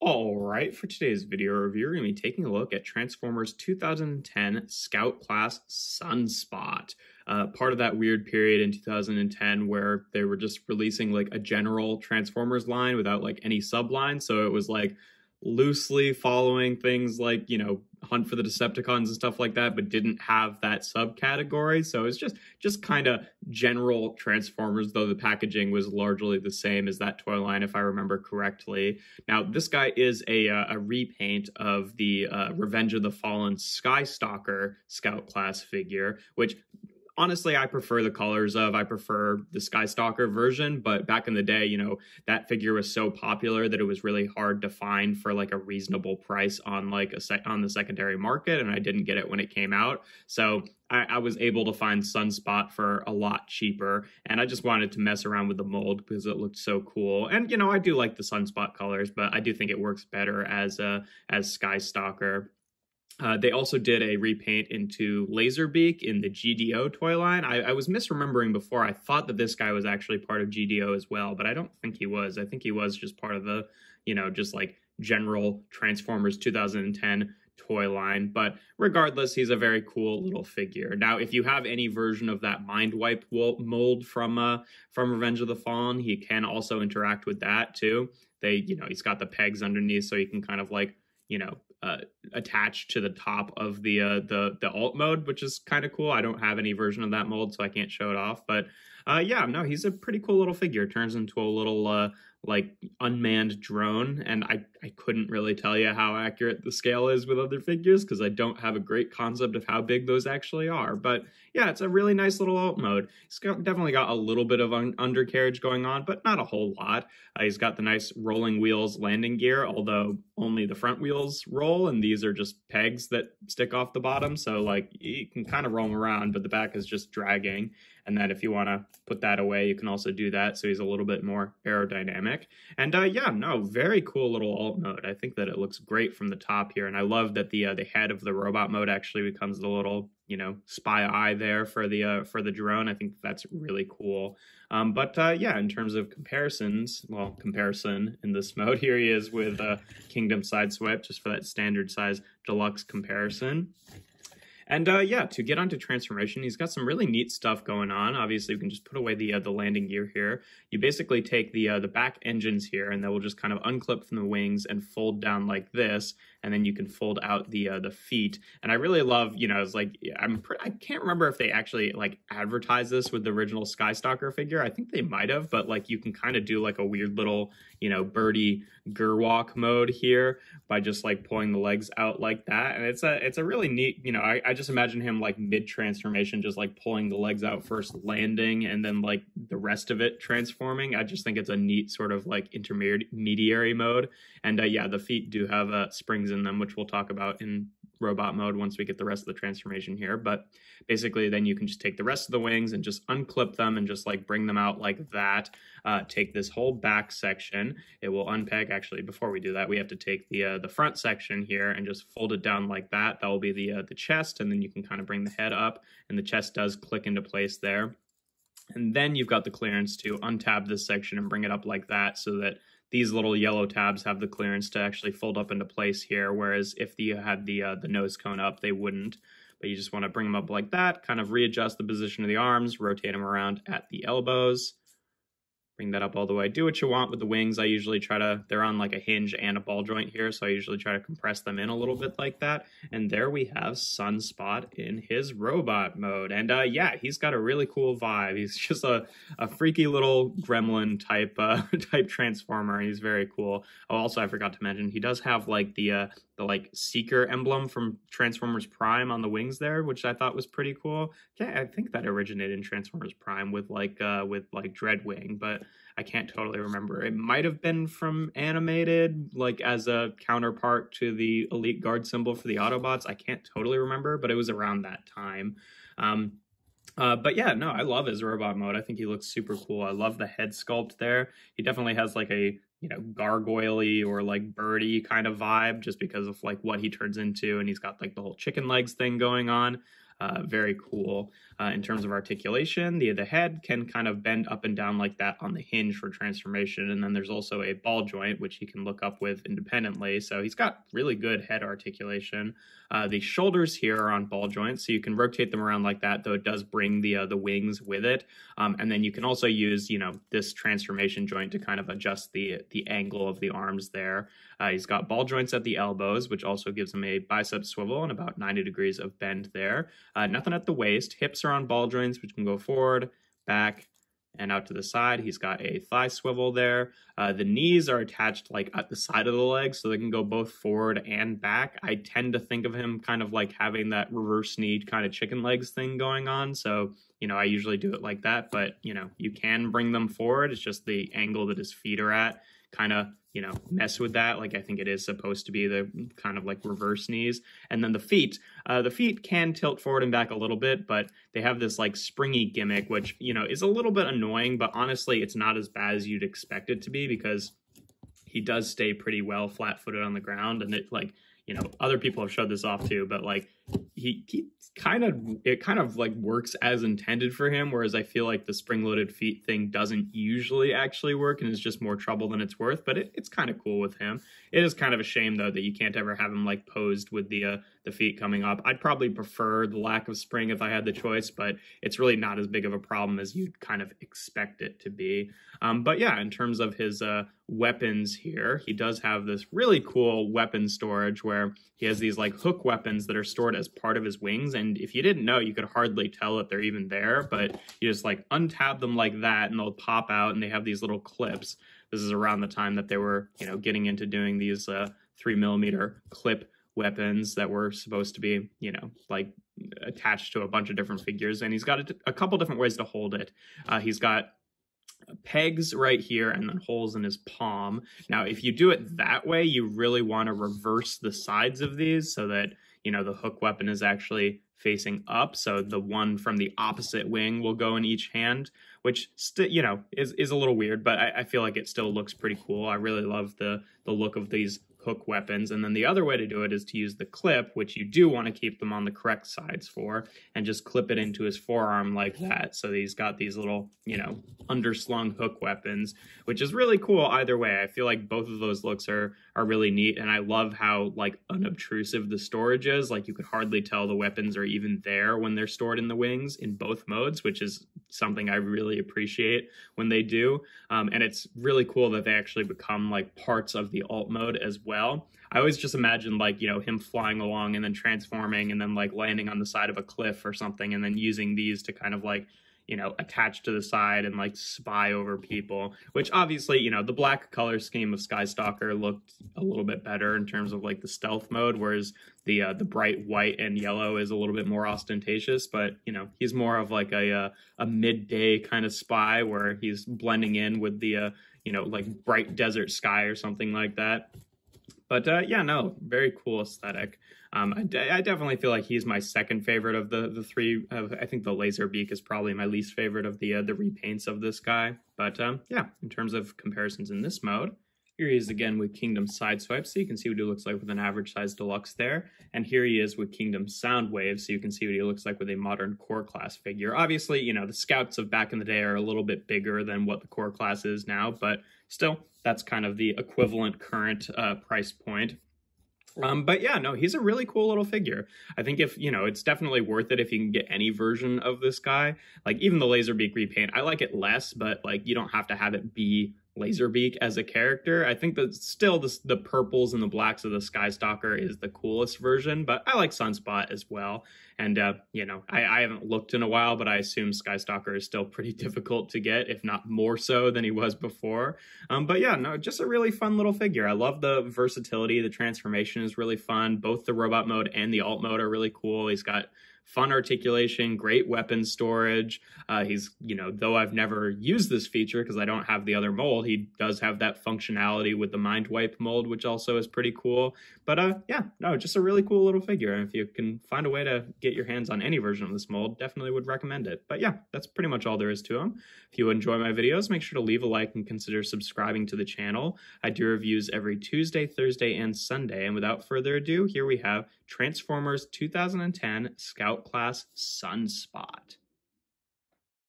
All right, for today's video review, we're going to be taking a look at Transformers 2010 Scout Class Sunspot. Part of that weird period in 2010 where they were just releasing like a general Transformers line without like any sublines. So it was like loosely following things like, Hunt for the Decepticons and stuff like that, but didn't have that subcategory. So it's just kind of general Transformers, though the packaging was largely the same as that toy line, if I remember correctly. Now, this guy is a repaint of the Revenge of the Fallen Skystalker Scout class figure, which honestly, I prefer the colors of. I prefer the Skystalker version, but back in the day, that figure was so popular that it was really hard to find for like a reasonable price on like on the secondary market, and I didn't get it when it came out. So I was able to find Sunspot for a lot cheaper, and I just wanted to mess around with the mold because it looked so cool. And I do like the Sunspot colors, but I do think it works better as Skystalker. They also did a repaint into Laserbeak in the GDO toy line. I was misremembering before. I thought that this guy was actually part of GDO as well, but I don't think he was. I think he was just part of the, just like general Transformers 2010 toy line. But regardless, he's a very cool little figure. Now, if you have any version of that Mind Wipe mold from Revenge of the Fallen, he can also interact with that too. He's got the pegs underneath, so you can kind of like, attached to the top of the alt mode, which is kind of cool. I don't have any version of that mold, so I can't show it off. But yeah, no, he's a pretty cool little figure. Turns into a little like unmanned drone, and I couldn't really tell you how accurate the scale is with other figures because I don't have a great concept of how big those actually are. But yeah, it's a really nice little alt mode. It's definitely got a little bit of undercarriage going on, but not a whole lot. He's got the nice rolling wheels landing gear, although only the front wheels roll, and these are just pegs that stick off the bottom. So like you can kind of roll them around, but the back is just dragging. And then if you want to put that away, you can also do that. So he's a little bit more aerodynamic. And yeah, no, very cool little alt mode. I think that it looks great from the top here. And I love that the head of the robot mode actually becomes the little, spy eye there for the drone. I think that's really cool. But yeah, in terms of comparison in this mode, here he is with Kingdom Sideswipe, just for that standard size deluxe comparison. And yeah, to get onto transformation, he's got some really neat stuff going on. Obviously, we can just put away the landing gear here. You basically take the back engines here, and they will just kind of unclip from the wings and fold down like this, and then you can fold out the feet. And I really love, it's like I can't remember if they actually like advertised this with the original Skystalker figure. I think they might have, but like you can kind of do like a weird little birdie Gerwalk mode here by just like pulling the legs out like that, and it's a really neat. I just imagine him like mid-transformation, just like pulling the legs out first, landing, and then like the rest of it transforming. I just think it's a neat sort of like intermediary mode. And yeah, the feet do have springs in them, which we'll talk about in robot mode once we get the rest of the transformation here. But basically then you can just take the rest of the wings and just unclip them and just like bring them out like that. Take this whole back section. It will unpeg. Actually, before we do that, we have to take the front section here and just fold it down like that. That will be the chest, and then you can kind of bring the head up, and the chest does click into place there. And then you've got the clearance to untab this section and bring it up like that, so that these little yellow tabs have the clearance to actually fold up into place here, whereas if you had the nose cone up, they wouldn't. But you just want to bring them up like that, kind of readjust the position of the arms, rotate them around at the elbows, bring that up all the way. Do what you want with the wings. I usually they're on like a hinge and a ball joint here, so I usually try to compress them in a little bit like that. And there we have Sunspot in his robot mode. And yeah, he's got a really cool vibe. He's just a freaky little gremlin type type transformer. He's very cool. Oh, also, I forgot to mention, he does have like the like Seeker emblem from Transformers Prime on the wings there, which I thought was pretty cool. Yeah, I think that originated in Transformers Prime with Dreadwing, but I can't totally remember. It might have been from Animated, like as a counterpart to the Elite Guard symbol for the Autobots. I can't totally remember, but it was around that time. But yeah, no, I love his robot mode. I think he looks super cool. I love the head sculpt there. He definitely has like a gargoyle-y or like birdie kind of vibe just because of like what he turns into, and he's got like the whole chicken legs thing going on. Very cool. In terms of articulation, the head can kind of bend up and down like that on the hinge for transformation. And then there's also a ball joint, which he can look up with independently. So he's got really good head articulation. The shoulders here are on ball joints, so you can rotate them around like that, though it does bring the wings with it. And then you can also use, this transformation joint to kind of adjust the angle of the arms there. He's got ball joints at the elbows, which also gives him a bicep swivel and about 90 degrees of bend there. Nothing at the waist. Hips are on ball joints, which can go forward, back, and out to the side. He's got a thigh swivel there. The knees are attached like at the side of the legs, so they can go both forward and back. I tend to think of him kind of like having that reverse knee kind of chicken legs thing going on. So, I usually do it like that, but, you can bring them forward. It's just the angle that his feet are at kind of, mess with that. Like, I think it is supposed to be the kind of like reverse knees. And then the feet can tilt forward and back a little bit, but they have this like springy gimmick, which, is a little bit annoying, but honestly, it's not as bad as you'd expect it to be because he does stay pretty well flat-footed on the ground. And it like, other people have showed this off too, but like it kind of like works as intended for him. Whereas I feel like the spring-loaded feet thing doesn't usually actually work and is just more trouble than it's worth, but it's kind of cool with him. It is kind of a shame though that you can't ever have him like posed with the feet coming up. I'd probably prefer the lack of spring if I had the choice, but it's really not as big of a problem as you'd kind of expect it to be. But yeah, in terms of his weapons here, he does have this really cool weapon storage where he has these like hook weapons that are stored as part of his wings. And if you didn't know, you could hardly tell that they're even there, but you just like untab them like that and they'll pop out and they have these little clips. This is around the time that they were, getting into doing these 3mm clip weapons that were supposed to be, like attached to a bunch of different figures. And he's got a couple different ways to hold it. He's got pegs right here and then holes in his palm. Now, if you do it that way, you really want to reverse the sides of these so that, the hook weapon is actually facing up. So the one from the opposite wing will go in each hand, which still, is a little weird, but I feel like it still looks pretty cool. I really love the look of these hook weapons. And then the other way to do it is to use the clip, which you do want to keep them on the correct sides for, and just clip it into his forearm like that. So he's got these little, underslung hook weapons, which is really cool either way. I feel like both of those looks are really neat. And I love how like unobtrusive the storage is. Like you could hardly tell the weapons are even there when they're stored in the wings in both modes, which is something I really appreciate when they do. And it's really cool that they actually become like parts of the alt mode as well. I always just imagine like, him flying along and then transforming and then like landing on the side of a cliff or something and then using these to kind of like, attach to the side and like spy over people, which obviously, the black color scheme of Skystalker looked a little bit better in terms of like the stealth mode, whereas the bright white and yellow is a little bit more ostentatious, but he's more of like a midday kind of spy where he's blending in with the, like bright desert sky or something like that. But yeah, no, very cool aesthetic. I definitely feel like he's my second favorite of the three. I think the Laserbeak is probably my least favorite of the repaints of this guy. But yeah, in terms of comparisons in this mode, here he is again with Kingdom Sideswipe, so you can see what he looks like with an average size deluxe there. And here he is with Kingdom Soundwave, so you can see what he looks like with a modern core class figure. Obviously, the scouts of back in the day are a little bit bigger than what the core class is now, but still, that's kind of the equivalent current price point. But yeah, no, he's a really cool little figure. I think if, it's definitely worth it if you can get any version of this guy. Like even the Laserbeak repaint, I like it less, but like you don't have to have it be Laserbeak as a character. I think that still the purples and the blacks of the Skystalker is the coolest version, but I like Sunspot as well. And, I haven't looked in a while, but I assume Skystalker is still pretty difficult to get, if not more so than he was before. But yeah, no, just a really fun little figure. I love the versatility. The transformation is really fun. Both the robot mode and the alt mode are really cool. He's got fun articulation, great weapon storage. He's, though I've never used this feature because I don't have the other mold, he does have that functionality with the Mind Wipe mold, which also is pretty cool. But yeah, no, just a really cool little figure. And if you can find a way to get your hands on any version of this mold, definitely would recommend it. But yeah, that's pretty much all there is to him. If you enjoy my videos, make sure to leave a like and consider subscribing to the channel. I do reviews every Tuesday, Thursday, and Sunday. And without further ado, here we have Transformers 2010 Scout Class Sunspot.